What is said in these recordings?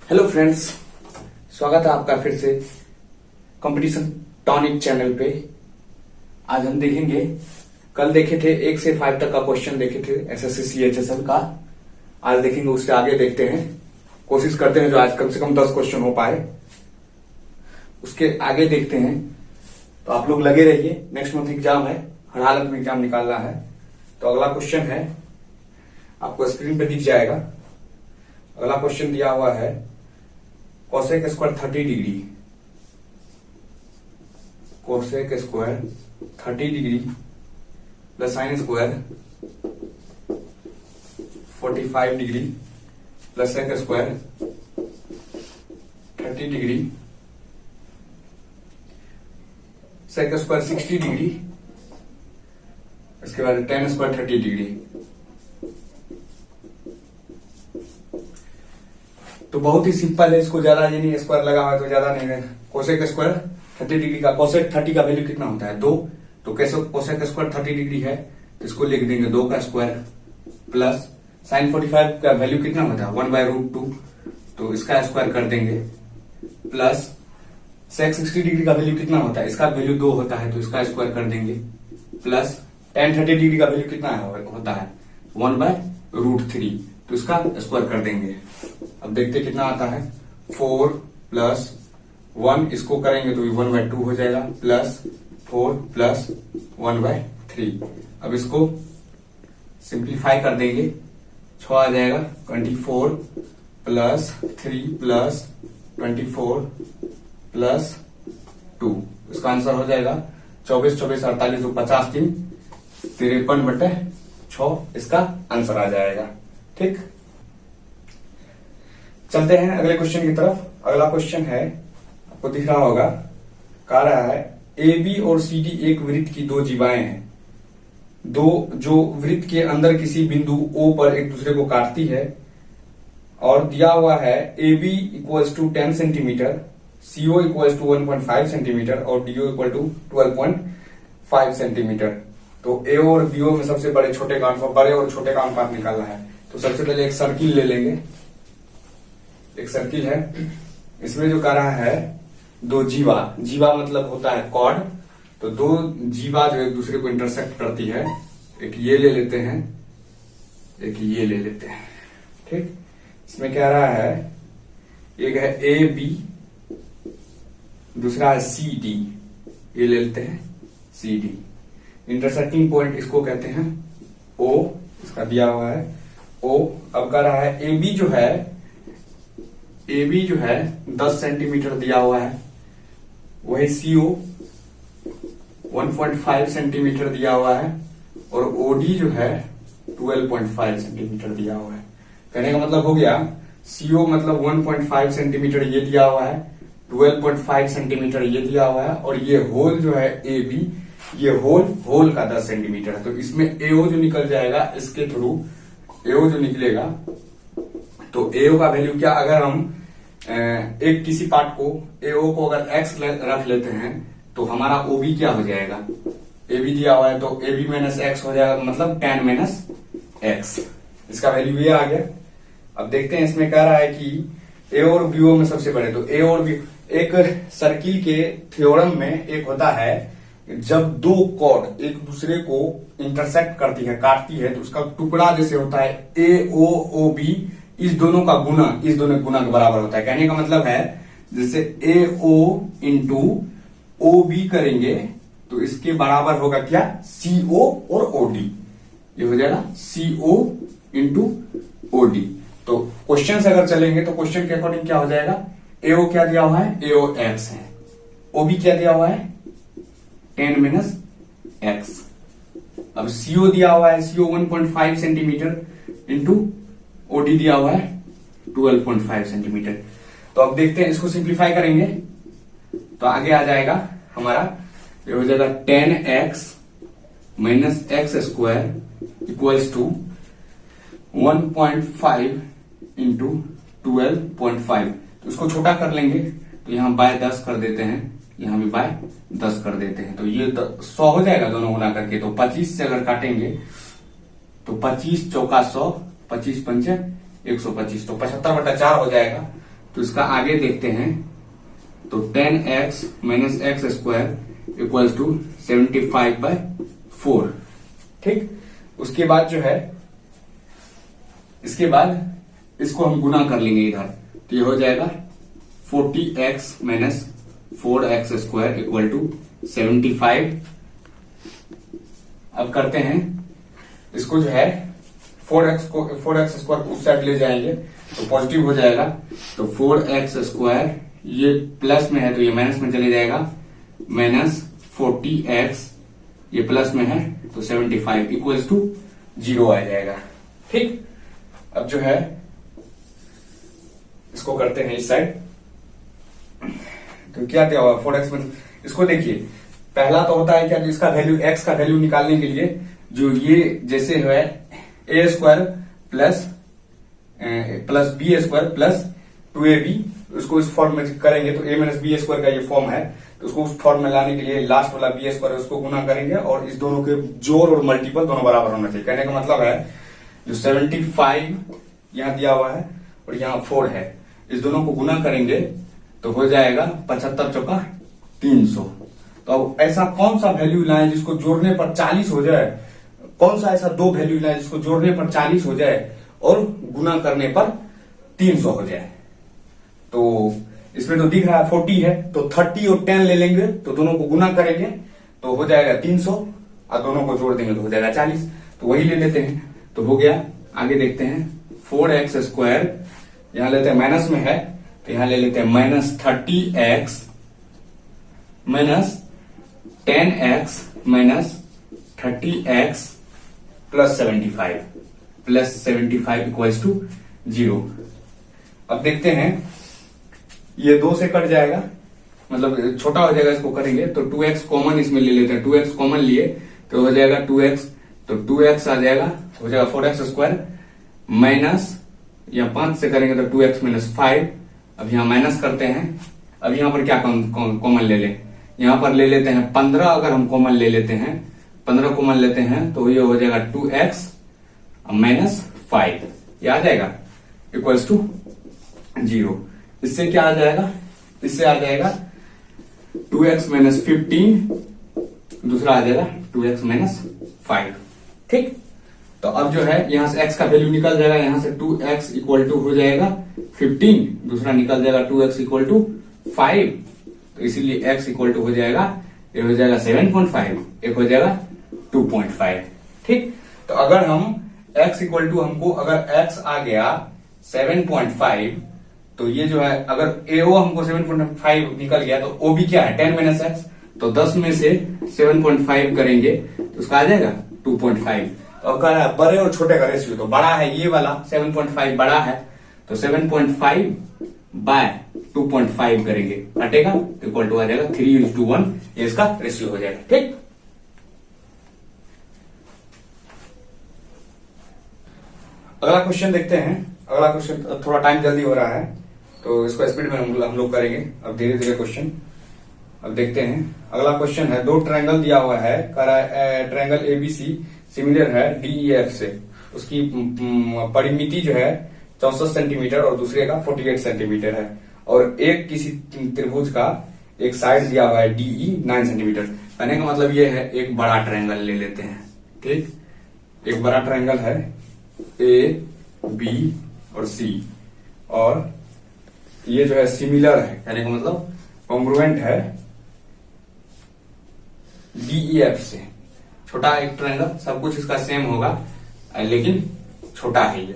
Hello friends, स्वागत है आपका फिर से कंपटीशन टॉनिक चैनल पे। आज हम देखेंगे, कल देखे थे 1 से 5 तक का क्वेश्चन देखे थे एसएससी सीएचएसएल का। आज देखेंगे, उससे आगे देखते हैं, कोशिश करते हैं जो आज कम से कम 10 क्वेश्चन हो पाए उसके आगे देखते हैं। तो आप लोग लगे रहिए, नेक्स्ट मंथ एग्जाम है, हर हालत में एग्जाम निकालना है। तो अगला क्वेश्चन है, आपको स्क्रीन पे दिख जाएगा। अगला क्वेश्चन दिया हुआ है cosec square 30 degree, cosec square 30 degree plus sine square 45 degree plus sec square 30 degree, sec square 60 degree, इसके बाद टेन स्क्वायर 30 डिग्री। तो बहुत ही सिंपल है, इसको ज्यादा ये नहीं, स्क्वायर लगा हुआ है तो ज्यादा नहीं है। कोसेक स्क्वायर 30 डिग्री का, कोसेक 30 का वैल्यू कितना होता है 2, तो कैसे कोसेक स्क्वायर 30 डिग्री है तो इसको लिख देंगे 2 का स्क्वायर प्लस साइन 45 का वैल्यू कितना होता है 1/√2, तो इसका स्क्वायर कर देंगे प्लस सेक 60 डिग्री का वैल्यू कितना होता है, इसका वैल्यू 2 होता है तो इसका स्क्वायर कर देंगे प्लस टेन 30 डिग्री का वैल्यू कितना होता है 1/√3, तो इसका स्क्वायर कर देंगे। अब देखते कितना आता है 4 प्लस 1, इसको करेंगे तो 1/2 हो जाएगा प्लस 4 प्लस 1/3। अब इसको सिंप्लीफाई कर देंगे, 6 आ जाएगा 24 प्लस 3 प्लस 24 प्लस 2, इसका आंसर हो जाएगा 24 24 48 50 3 53/6, इसका आंसर आ जाएगा। ठीक, चलते हैं अगले क्वेश्चन की तरफ। अगला क्वेश्चन है, आपको दिख रहा होगा, कह रहा है ए बी और सी डी एक वृत्त की दो जीवाएं हैं, दो जो वृत्त के अंदर किसी बिंदु O पर एक दूसरे को काटती है, और दिया हुआ है A B equals to 10 centimetre, CO equals to 1.5 centimetre और DO इक्वल टू 12.5 सेंटीमीटर। तो ए और बीओ में सबसे बड़े छोटे का अनुपात, बड़े और छोटे का अनुपात निकालना है। तो सबसे पहले एक सर्किल ले लेंगे, एक सर्किल है, इसमें जो कह रहा है दो जीवा, जीवा मतलब होता है कॉर्ड, तो दो जीवा जो एक दूसरे को इंटरसेक्ट करती है, एक ये ले लेते हैं, एक ये ले लेते हैं। ठीक, इसमें कह रहा है एक है ए बी, दूसरा है सी डी, ये ले लेते हैं सी डी। इंटरसेक्टिंग पॉइंट इसको कहते हैं O, इसका दिया हुआ है O। अब कह रहा है ए बी जो है 10 सेंटीमीटर दिया हुआ है, वही CO 1.5 सेंटीमीटर दिया हुआ है, और OD जो है 12.5 सेंटीमीटर दिया हुआ है। कहने का मतलब हो गया CO मतलब 1.5 सेंटीमीटर ये दिया हुआ है, 12.5 सेंटीमीटर ये दिया हुआ है, और ये होल जो है AB, ये होल का 10 सेंटीमीटर है। तो इसमें AO जो निकल जाएगा, इसके थ्रू AO जो निकलेगा, तो AO का वैल्यू क्या, अगर हम एक किसी पार्ट को AO को अगर x रख लेते हैं तो हमारा OB क्या हो जाएगा, AB दिया हुआ है तो AB माइनस x हो जाएगा, मतलब 10 माइनस x, इसका वैल्यू ये आ गया। अब देखते हैं, इसमें कह रहा है कि A और BO में सबसे बड़े, तो A और B, एक सर्किल के थ्योरम में एक होता है, जब दो कॉर्ड एक दूसरे को इंटरसेक्ट करती है, काटती है, तो उसका टुकड़ा जैसे होता है AOOB, इस दोनों का गुना इस दोनों गुना के बराबर होता है। कहने का मतलब है जैसे AO इंटू OB करेंगे तो इसके बराबर होगा क्या, CO और OD, ये हो जाएगा CO इंटू OD। तो क्वेश्चन से अगर चलेंगे तो क्वेश्चन के अकॉर्डिंग क्या हो जाएगा, AO क्या दिया हुआ है, AOX है, OB क्या दिया हुआ है 10 माइनस x। अब CO दिया हुआ है, CO 1.5 सेंटीमीटर इंटू OD दिया हुआ है 12.5 सेंटीमीटर। तो अब देखते हैं, इसको सिंप्लीफाई करेंगे तो आगे आ जाएगा हमारा, ये हो जाएगा 10x minus x square equals to 1.5 into 12.5। तो इसको छोटा कर लेंगे, तो यहां बाय 10 कर देते हैं, यहां भी बाय 10 कर देते हैं, तो ये 100 हो जाएगा दोनों गुना करके। तो 25 से अगर काटेंगे तो 25 चौका 100, 25 पंचे 125, तो 75/4 हो जाएगा। तो इसका आगे देखते हैं, तो 10x minus x square equals to 75/4। ठीक, उसके बाद जो है, इसके बाद इसको हम गुना कर लेंगे इधर, तो ये हो जाएगा 40x minus 4x square equal to 75। अब करते हैं इसको जो है 4x स्क्वायर उस साइड ले जाएंगे तो पॉजिटिव हो जाएगा, तो 4x स्क्वायर ये प्लस में है तो ये माइनस में चले जाएगा, माइनस 40x ये प्लस में है तो 75 इक्वल्स टू 0 आ जाएगा। ठीक, अब जो है इसको करते हैं इस साइड, तो क्या क्या होगा 4x में, इसको देखिए पहला तो होता है क्या, इसका वैल्यू x का वैल्यू निकालने के लिए जो ये जैसे है a square plus B square plus 2ab, उसको इस फॉर्म में करेंगे तो a माइनस बी स्क्वायर का ये फॉर्म है, तो उसको उस फॉर्म में लाने के लिए लास्ट वाला बी स्क्वायर उसको गुना करेंगे और इस दोनों के जोड़ और मल्टीपल दोनों बराबर होना चाहिए। कहने का मतलब है जो 75 यहाँ दिया हुआ है और यहाँ 4 है, इस दोनों को गुना करेंगे तो हो जाएगा 75 चौका 300। तो अब ऐसा कौन सा वैल्यू लाए जिसको जोड़ने पर 40 हो जाए, कौन सा ऐसा दो वैल्यू लाए जिसको जोड़ने पर 40 हो जाए और गुना करने पर 300 हो जाए। तो इसमें तो दिख रहा है 40 है, तो 30 और 10 ले लेंगे तो दोनों को गुना करेंगे तो हो जाएगा 300 और दोनों को जोड़ देंगे तो हो जाएगा 40, तो वही ले लेते हैं, तो हो गया। आगे देखते हैं 4x स्क्वायर, यहां लेते हैं माइनस में है तो यहां ले लेते हैं minus 30x minus 10x minus 30x plus 75 equals to 0। अब देखते हैं ये 2 से कट जाएगा, मतलब छोटा हो जाएगा, इसको करेंगे तो 2x कॉमन इसमें ले लेते हैं, 2x कॉमन लिए तो हो जाएगा 2x, तो 2x आ जाएगा, हो जाएगा 4x स्क्वायर माइनस, या 5 से करेंगे तो 2x माइनस 5। अब यहाँ माइनस करते हैं, अब यहाँ पर क्या कॉमन ले लें, यहाँ पर ले लेते हैं 15, अगर हम कॉमन ले लेते हैं 15 कॉमन लेते हैं तो ये हो जाएगा 2x माइनस 5, ये आ जाएगा इक्वल्स टू 0। इससे क्या आ जाएगा, इससे आ जाएगा 2x माइनस 15, दूसरा आ जाएगा 2x माइनस 5। ठीक, तो अब जो है यहां से x का वैल्यू निकल जाएगा, यहां से 2x इक्वल टू हो जाएगा 15, दूसरा निकल जाएगा 2x इक्वल टू 5, तो इसीलिए x इक्वल टू हो जाएगा, ये हो जाएगा 7.5, एक हो जाएगा 2.5। ठीक, तो अगर हम x इक्वल टू, हमको अगर x आ गया 7.5, तो ये जो है अगर AO हमको 7.5 निकल गया तो OB क्या है 10 माइनस x, तो 10 में से 7.5 करेंगे तो उसका आ जाएगा 2.5। और कह रहा है बड़े और छोटे का रेशियो, तो बड़ा है ये वाला 7.5 बड़ा है, तो 7.5 बाय 2.5 करेंगे, हटेगा तो इक्वल टू आ जाएगा 3:1, ये इसका रेशियो हो जाएगा। ठीक, अगला क्वेश्चन देखते हैं। अगला क्वेश्चन थोड़ा टाइम जल्दी हो रहा है तो इसको स्पीड में हम लोग करेंगे, अब धीरे धीरे क्वेश्चन। अब देखते हैं अगला क्वेश्चन है, दो ट्रायंगल दिया हुआ है, ट्रायंगल एबीसी सिमिलर है डीईएफ से, उसकी परिमिति जो है 64 सेंटीमीटर और दूसरे का 48 सेंटीमीटर है, और एक किसी त्रिभुज का एक साइड दिया हुआ है डीई 9 सेंटीमीटर। कहने का मतलब ये है एक बड़ा ट्रायंगल ले लेते हैं। ठीक, एक बड़ा ट्रायंगल है ए बी और सी, और ये जो है सिमिलर है, कहने का मतलब कॉन्ग्रुएंट है डीईएफ से। छोटा एक ट्रायंगल, सब कुछ इसका सेम होगा लेकिन छोटा है, ये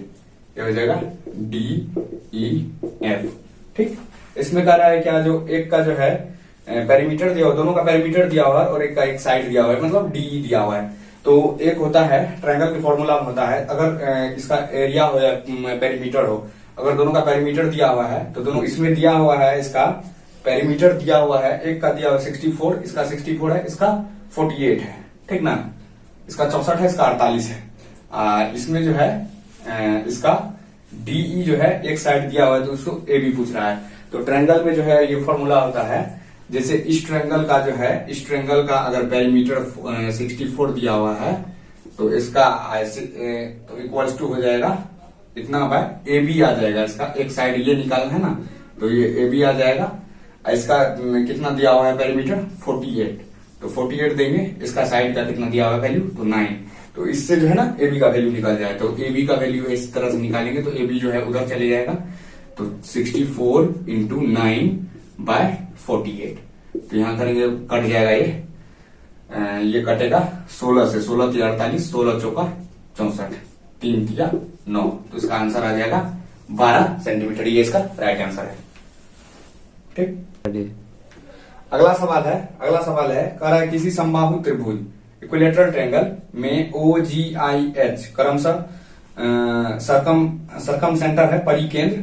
हो जाएगा डीईएफ। ठीक, इसमें कह रहा है क्या, जो एक का जो है पेरीमीटर दिया हुआ, दोनों का पेरीमीटर दिया हुआ है और एक का एक साइड दिया हुआ है, मतलब डीई दिया हुआ है। तो एक होता है ट्रायंगल के फॉर्मूला में होता है, अगर इसका एरिया हो या पेरीमीटर हो, अगर दोनों का पेरीमीटर दिया हुआ है तो दोनों, इसमें दिया हुआ है इसका पेरीमीटर दिया हुआ है, एक का दिया हुआ 64, इसका 64 है, इसका 48 है। ठीक ना, इसका 64 है, इसका 48 है। इसमें जो है इसका डीई जो है एक साइड दिया हुआ है तो उसको ए भी पूछ रहा है। तो ट्रायंगल में जो है ये फॉर्मूला होता है, जैसे इस ट्रायंगल का जो है, इस ट्रायंगल का अगर पेरीमीटर 64 दिया हुआ है तो इसका तो इक्वल्स टू हो जाएगा इतना बाय ए बी आ जाएगा, इसका एक साइड ये निकालना है ना, तो ये ए बी आ जाएगा। इसका कितना दिया हुआ है पेरीमीटर 48, तो 48 देंगे। इसका साइड का कितना दिया हुआ है वैल्यू, तो 9। तो इससे जो है ना ए बी का वैल्यू निकल जाए, तो ए बी का वैल्यू इस तरह से निकालेंगे तो ए बी जो है उधर चले जाएगा, तो 64 इंटू 9/48। तो यहां करेंगे कट जाएगा ये कटेगा 16 से, 16 3 48, 16 चौका 64, 3 तिया 9। तो इसका आंसर आ जाएगा 12 सेंटीमीटर। ये इसका राइट आंसर है। ठीक, अगला सवाल है। कह रहा है किसी समबाहु त्रिभुज इक्विलेटरल ट्रायंगल में OGIH क्रमशः सरकम सेंटर है परिकेंद्र,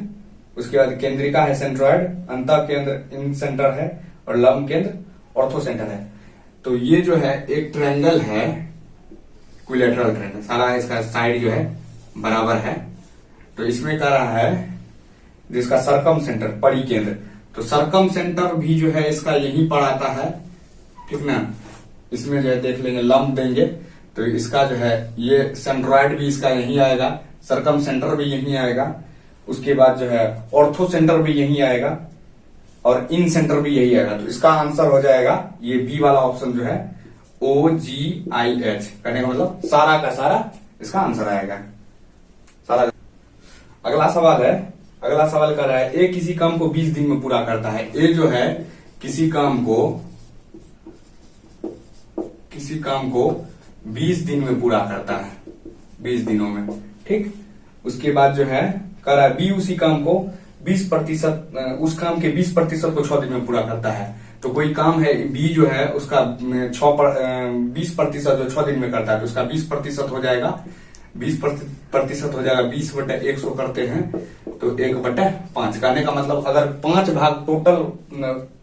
उसके बाद केंद्रिका है सेंट्रॉइड, अंतः केंद्र इन सेंटर है, और लंब केंद्र ऑर्थो सेंटर है। तो ये जो है एक ट्रायंगल है, इक्विलेटरल ट्रायंगल, सारा इसका साइड जो है बराबर है। तो इसमें कह रहा है जिसका सरकम सेंटर परिकेंद्र, तो सरकम सेंटर भी जो है इसका यही पर आता है, ठीक ना। इसमें जो है देख लेंगे, लंब देंगे तो इसका जो है ये सेंट्रॉइड भी इसका यही आएगा, सरकम सेंटर भी यही आएगा, उसके बाद जो है ऑर्थो सेंटर भी यही आएगा, और इन सेंटर भी यही आएगा। तो इसका आंसर हो जाएगा ये बी वाला ऑप्शन जो है OGIH। कहने का मतलब सारा का सारा इसका आंसर आएगा, सारा। अगला सवाल कर रहा है ए किसी काम को 20 दिन में पूरा करता है। ए जो है किसी काम को 20 दिन में पूरा करता है, 20 दिनों में, ठीक। उसके बाद जो है कह रहा है बी उसी काम को 20%, उस काम के 20% को 6 दिन में पूरा करता है। तो कोई काम है बी जो है उसका 20% जो 6 दिन में करता है, तो उसका 20% हो जाएगा, 20% हो जाएगा 20/100 करते हैं तो 1/5। कहने का मतलब अगर 5 भाग टोटल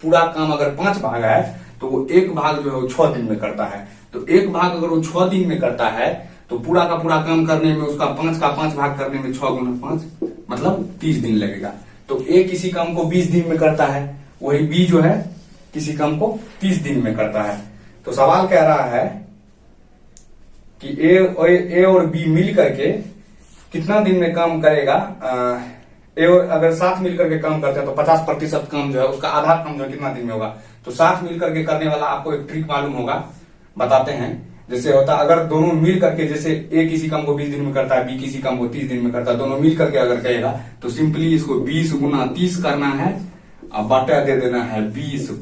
पूरा काम अगर 5 भाग है तो वो 1 भाग जो है वो 6 दिन में करता है। तो 1 भाग अगर वो 6 दिन में करता है तो पूरा का पूरा काम करने में उसका 5 का 5 भाग करने में 6 गुना 5 मतलब 30 दिन लगेगा। तो ए किसी काम को 20 दिन में करता है, वही बी जो है किसी काम को 30 दिन में करता है। तो सवाल कह रहा है कि ए और बी मिल करके कितना दिन में काम करेगा। ए और अगर साथ मिलकर के काम करते हैं तो 50% काम जो है उसका आधा काम जो है कितना दिन में होगा। तो साथ मिलकर के करने वाला आपको एक ट्रिक मालूम होगा, बताते हैं। जैसे होता अगर दोनों मिल करके, जैसे ए किसी काम को 20 दिन में करता है, बी किसी काम को 30 दिन में करता है, दोनों मिल करके अगर कहेगा तो सिंपली इसको 20 गुना 30 करना है और बटा दे देना है 20 +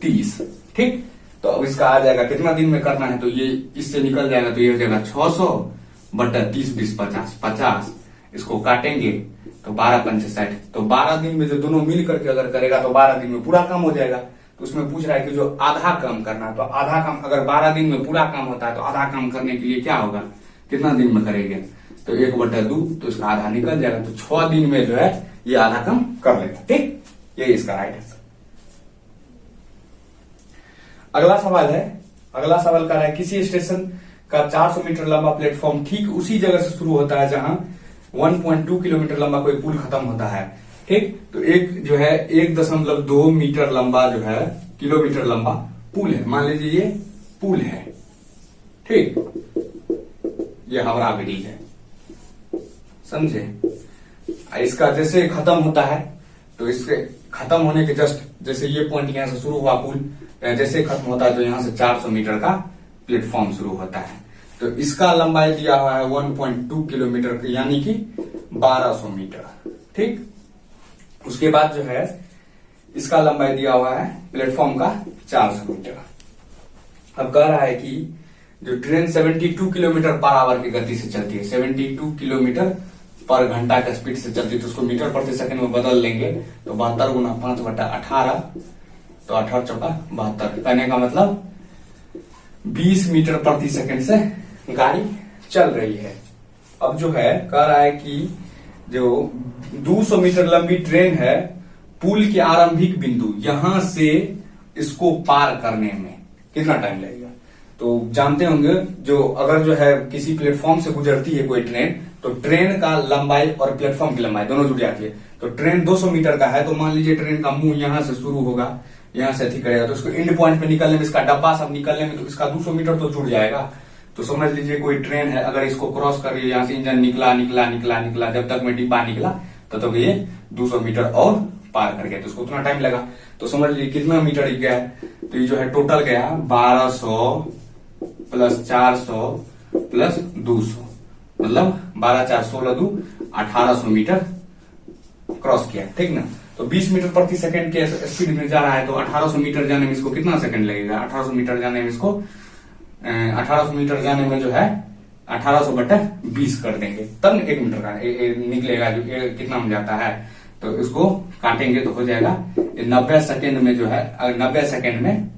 30, ठीक। तो अब इसका आ जाएगा कितना दिन में करना है, तो ये इससे निकल जाएगा, तो ये हो जाएगा 600 बटा 30 20 50। इसको काटेंगे तो 12 पंचे 60। तो 12 दिन में जो दोनों मिल करके अगर करेगा तो 12 दिन में पूरा काम हो जाएगा। तो उसमें पूछ रहा है कि जो आधा काम करना है, तो आधा काम अगर 12 दिन में पूरा काम होता है तो आधा काम करने के लिए क्या होगा, कितना दिन में करेंगे, तो 1/2, तो इसका आधा निकल जाएगा। तो 6 दिन में जो है ये आधा काम कर लेगा, ठीक। ये इसका राइट आंसर। अगला सवाल कर रहा है किसी स्टेशन का 400 मीटर लंबा प्लेटफॉर्म ठीक उसी जगह से शुरू होता है जहां 1.2 किलोमीटर लंबा कोई पुल खत्म होता है, ठीक। तो एक जो है 1.2 मीटर लंबा जो है किलोमीटर लंबा पुल है, मान लीजिए ये पुल है, ठीक। ये हावड़ा ब्रिज है, समझे। इसका जैसे खत्म होता है तो इसके खत्म होने के जस्ट जैसे ये पॉइंट यहां से शुरू हुआ पुल, जैसे खत्म होता है तो यहां से 400 मीटर का प्लेटफॉर्म शुरू होता है। तो इसका लंबाई दिया हुआ है 1.2 किलोमीटर यानी कि 1200 मीटर, ठीक। उसके बाद जो है इसका लंबाई दिया हुआ है प्लेटफॉर्म का 400 मीटर। अब कह रहा है कि जो ट्रेन 72 किलोमीटर पर आवर की गति से चलती है, 72 किलोमीटर पर घंटा का स्पीड से चलती है, तो उसको मीटर प्रति सेकंड में बदल लेंगे तो 72 गुना 5/18, तो 18 चौका 72। कहने का मतलब 20 मीटर प्रति सेकंड से गाड़ी चल रही है। अब जो है कह रहा है कि जो 200 मीटर लंबी ट्रेन है, पुल के आरंभिक बिंदु यहां से इसको पार करने में कितना टाइम लगेगा। तो जानते होंगे जो अगर जो है किसी प्लेटफॉर्म से गुजरती है कोई ट्रेन, तो ट्रेन का लंबाई और प्लेटफॉर्म की लंबाई दोनों जुड़ जाती है। तो ट्रेन 200 मीटर का है, तो मान लीजिए ट्रेन का मुंह यहां से शुरू होगा, यहां से अथी करेगा, तो उसको एंड पॉइंट पे निकलने में, इसका डब्बा सब निकलने में तो इसका 200 मीटर तो जुड़ जाएगा। तो समझ लीजिए कोई ट्रेन है, अगर इसको क्रॉस कर रही है, यहां से इंजन निकला, जब तक में डिब्बा निकला तो ये 200 मीटर और पार कर गया, तो उसको उतना टाइम लगा। तो समझ लीजिए कितना मीटर गया, तो ये जो है टोटल गया 1200 प्लस 400 प्लस 200, मतलब 12 4 16 2 1800 मीटर क्रॉस किया, ठीक ना। तो 20 मीटर प्रति सेकंड के स्पीड में जा रहा है, तो 1800 मीटर जाने में इसको कितना सेकंड लगेगा, 1800 मीटर जाने में इसको 1800 मीटर जाने में जो है 1800/20 कर देंगे, तब 1 मीटर का निकलेगा, जो कितना में जाता है। तो इसको काटेंगे तो हो जाएगा 90 सेकंड में जो है, 90 सेकंड में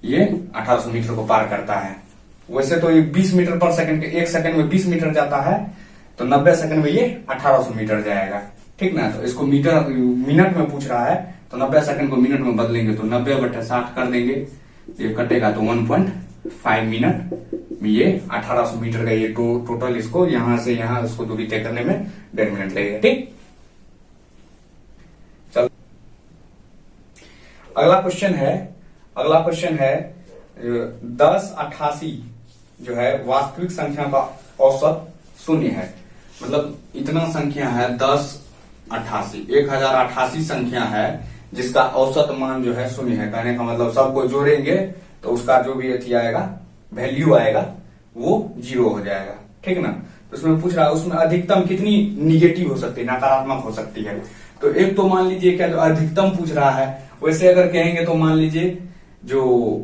ये 1800 मीटर को पार करता है। वैसे तो ये 20 मीटर पर सेकंड के 1 सेकंड में 20 मीटर जाता है, तो 90 सेकंड में ये 1800 मीटर जाएगा, ठीक ना। तो इसको मीटर मिनट में पूछ रहा है, तो 90 सेकंड को मिनट में बदलेंगे तो 90/60 कर देंगे, ये कटेगा तो 1.5 मिनट में ये 1800 मीटर का ये टोटल इसको यहां से यहां उसको दूरी तय करने में 1.5 मिनट लगेगा, ठीक। चलो अगला क्वेश्चन है 1088 जो है वास्तविक संख्या का औसत शून्य है। मतलब इतना संख्या है 1088 संख्या है जिसका औसत मान जो है शून्य है। कहने का मतलब सबको जोड़ेंगे तो उसका जो भी अथी आएगा, वैल्यू आएगा, वो 0 हो जाएगा, ठीक ना। तो उसमें पूछ रहा है उसमें अधिकतम कितनी निगेटिव हो सकती है, नकारात्मक हो सकती है। तो एक तो मान लीजिए क्या जो अधिकतम पूछ रहा है, वैसे अगर कहेंगे तो मान लीजिए जो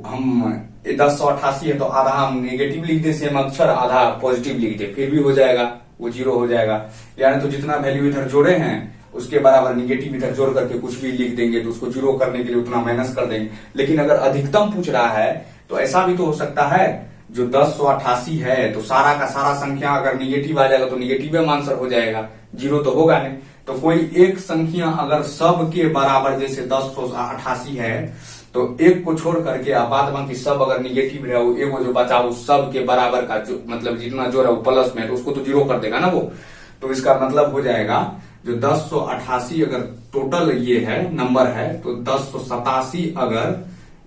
हम 1088 है तो आधा हम नेगेटिव लिख दे, सेम अक्षर, आधा पॉजिटिव लिख दे, फिर भी हो जाएगा, वो 0 हो जाएगा। यानी तो जितना वैल्यू इधर जोड़े हैं उसके बराबर निगेटिव इधर जोड़ करके कुछ भी लिख देंगे, तो उसको 0 करने के लिए उतना माइनस कर देंगे। लेकिन अगर अधिकतम पूछ रहा है तो ऐसा भी तो हो सकता है, जो 1088 है तो सारा का सारा संख्या अगर निगेटिव आ जाएगा तो निगेटिव आंसर हो जाएगा, 0 तो होगा नहीं। तो कोई एक संख्या अगर सब के बराबर, जैसे 1088 है, तो एक को छोड़ करके बाद बाकी सब अगर निगेटिव है, वो एक जो बचा वो सब के बराबर का जो मतलब जितना जोड़ है वो प्लस में, तो उसको तो 0 कर देगा ना वो। तो इसका मतलब हो जाएगा जो 1088 अगर टोटल ये है नंबर है, तो 1087 अगर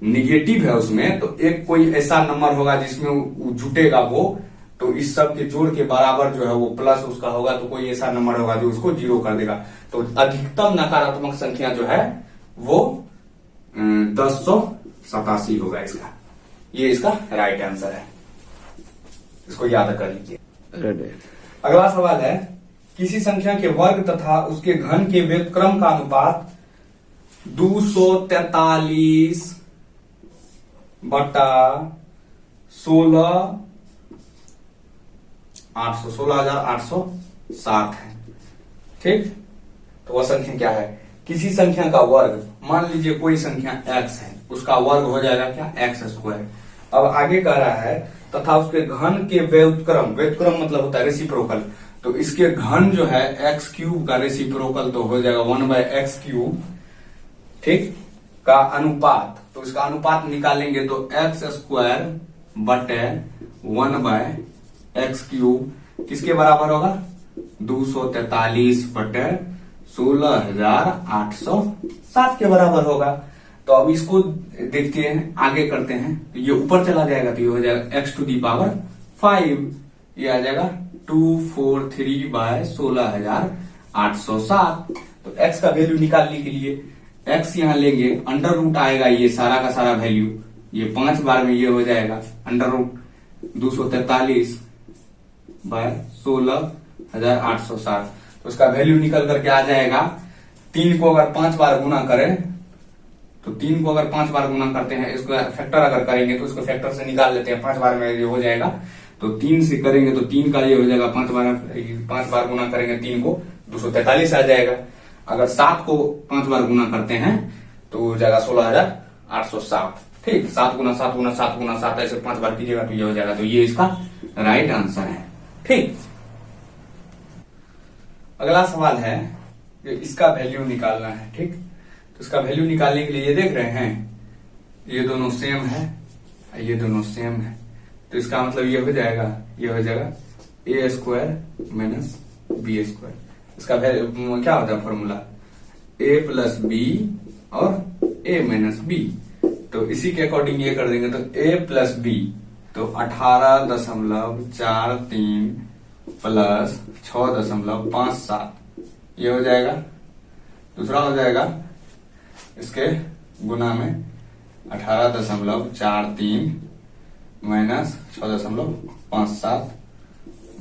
निगेटिव है उसमें, तो एक कोई ऐसा नंबर होगा जिसमें जुटेगा वो, तो इस सब के जोड़ के बराबर जो है वो प्लस उसका होगा, तो कोई ऐसा नंबर होगा जो उसको 0 कर देगा। तो अधिकतम नकारात्मक संख्या जो है वो 1087 होगा इसका, ये इसका राइट आंसर है, इसको याद कर लीजिए। अगला सवाल है किसी संख्या के वर्ग तथा उसके घन के व्युत्क्रम का अनुपात 243 बटा 16,807 है, ठीक। तो वह संख्या क्या है, किसी संख्या का वर्ग, मान लीजिए कोई संख्या x है, उसका वर्ग हो जाएगा क्या, x²। अब आगे कह रहा है तथा उसके घन के व्युत्क्रम मतलब होता है रेसिप्रोकल, तो इसके घन जो है x³ का रेसिप्रोकल तो हो जाएगा 1/x³, ठीक, का अनुपात। तो इसका अनुपात निकालेंगे तो x² बटे 1/x³ किसके बराबर होगा, 243 बटे 16,807 के बराबर होगा। तो अब इसको देखते हैं, आगे करते हैं, तो ये ऊपर चला जाएगा तो ये हो जाएगा x⁵, ये आ जाएगा 243/16,807। तो x का वैल्यू निकालने के लिए x यहां लेंगे, अंडर रूट आएगा, ये सारा का सारा वैल्यू, ये 5 बार में ये हो जाएगा अंडर रूट 243/16,807। तो उसका वैल्यू निकल करके आ जाएगा, 3 को अगर 5 बार गुना करें, तो 3 को अगर 5 बार गुना करते हैं, इसको फैक्टर अगर करेंगे तो इसको फैक्टर से निकाल लेते हैं, 5 बार में ये हो जाएगा। तो 3 से करेंगे तो 3 का ये हो जाएगा, 5 बार गुना करेंगे 3 को 243 आ जाएगा। अगर 7 को 5 बार गुना करते हैं तो हो जाएगा 16,807, ठीक। 7 गुना 7 गुना 7 गुना 7 ऐसे 5 बार कीजिएगा तो ये हो जाएगा, तो ये इसका राइट आंसर है, ठीक। अगला सवाल है इसका वैल्यू निकालना है, ठीक। तो इसका वैल्यू निकालने के लिए ये देख रहे हैं, ये दोनों सेम है, ये दोनों सेम है, तो इसका मतलब ये हो जाएगा a² माइनस b²। इसका वैल्यू क्या होता है फॉर्मूला, a प्लस बी और a माइनस बी। तो इसी के अकॉर्डिंग ये कर देंगे, तो a प्लस बी तो 18.43 प्लस 6.57 ये हो जाएगा। दूसरा हो जाएगा इसके गुना में 18.43 माइनस 6.57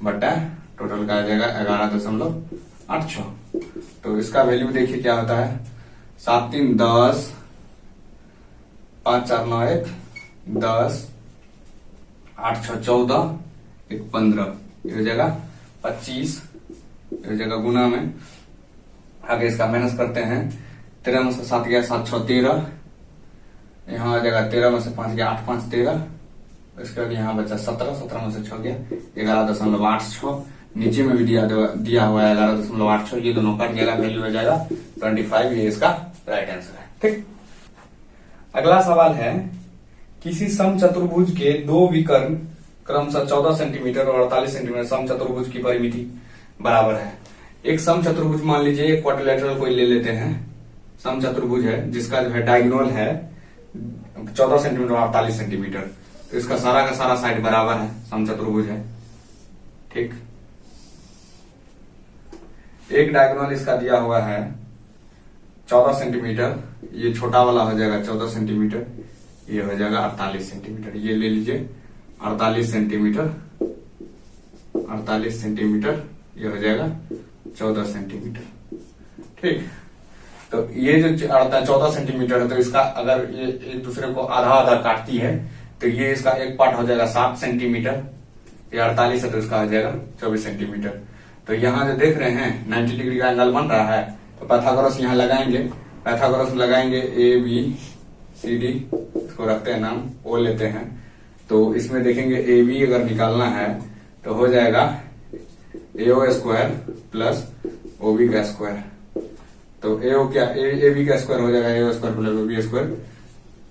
बटा टोटल का आ जाएगा 11.86। तो इसका वैल्यू देखिए क्या होता है, 7 3 10, 5 4 9 1 10, 8 6 14, 1 15, ये हो जाएगा 25, ये हो जाएगा गुना में। आगे इसका माइनस करते हैं, 13 में से 7 गया 7 6 13, यहाँ आ जाएगा 13 में से 5 गया 8 5 13, इसके बाद यहाँ बचा 17, 17 में से 6 गया 11.86, नीचे में भी दिया हुआ है 11.86, ये दोनों कट जाएगा, वैल्यू हो जाएगा 25, ये इसका राइट आंसर है। ठीक, अगला सवाल है, किसी समचतुर्भुज के दो विकर्ण क्रमशः 14 सेंटीमीटर और 48 सेंटीमीटर समचतुर्भुज की परिमिति बराबर है। एक समचतुर्भुज मान लीजिए, एक क्वाड्रिलेटरल कोई ले लेते हैं, समचतुर्भुज है जिसका जो है डायगोनल है 14 सेंटीमीटर और 48 सेंटीमीटर, तो इसका सारा का सारा साइड बराबर है, समचतुर्भुज है। ठीक, एक डायगोनल इसका दिया हुआ है 14 सेंटीमीटर, ये छोटा वाला हो जाएगा 14 सेंटीमीटर, ये हो जाएगा 48 सेंटीमीटर, ये ले लीजिए 48 सेंटीमीटर, 48 सेंटीमीटर, ये हो जाएगा 14 सेंटीमीटर। ठीक, तो ये जो 14 सेंटीमीटर है, तो इसका अगर ये एक दूसरे को आधा आधा काटती है तो ये इसका एक पार्ट हो जाएगा 7 सेंटीमीटर, ये 48 है तो इसका हो जाएगा 24 सेंटीमीटर। तो यहाँ जो देख रहे हैं 90 डिग्री का एंगल बन रहा है, तो पैथागोरस यहाँ लगाएंगे, पैथागोरस लगाएंगे ABCD, इसको रखते हैं नाम, O लेते हैं। तो इसमें देखेंगे AB अगर निकालना है तो हो जाएगा AO स्क्वायर प्लस OB का स्क्वायर, तो AO क्या AB का स्क्वायर हो जाएगा AO square plus OB square,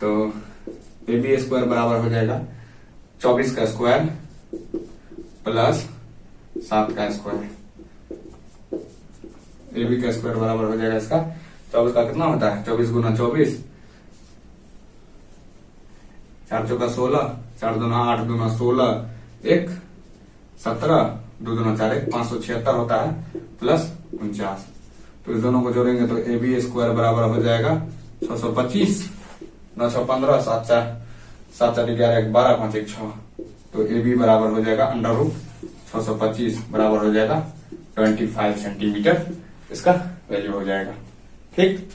तो AB स्क्वायर बराबर हो जाएगा 24 का स्क्वायर प्लस 7 का स्क्वायर। AB का स्क्वायर बराबर हो जाएगा इसका 24 का कितना होता है, 24 गुना 24, 4 चौका 16, 4 दूना 8 दूना 16, 1 17, 2 दूना 4 1 576 होता है प्लस 49। तो इस दोनों को जोड़ेंगे तो AB स्क्वायर बराबर हो जाएगा 625, 9 6 15, 7 4 11 1 12, 5 1 6, तो AB बराबर हो जाएगा अंडर रूट 625 बराबर हो जाएगा 25 सेंटीमीटर, इसका वैल्यू हो जाएगा। ठीक,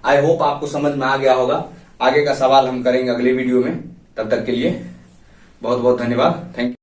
आई होप आपको समझ में आ गया होगा। आगे का सवाल हम करेंगे अगले वीडियो में, तब तक के लिए बहुत बहुत धन्यवाद, थैंक यू।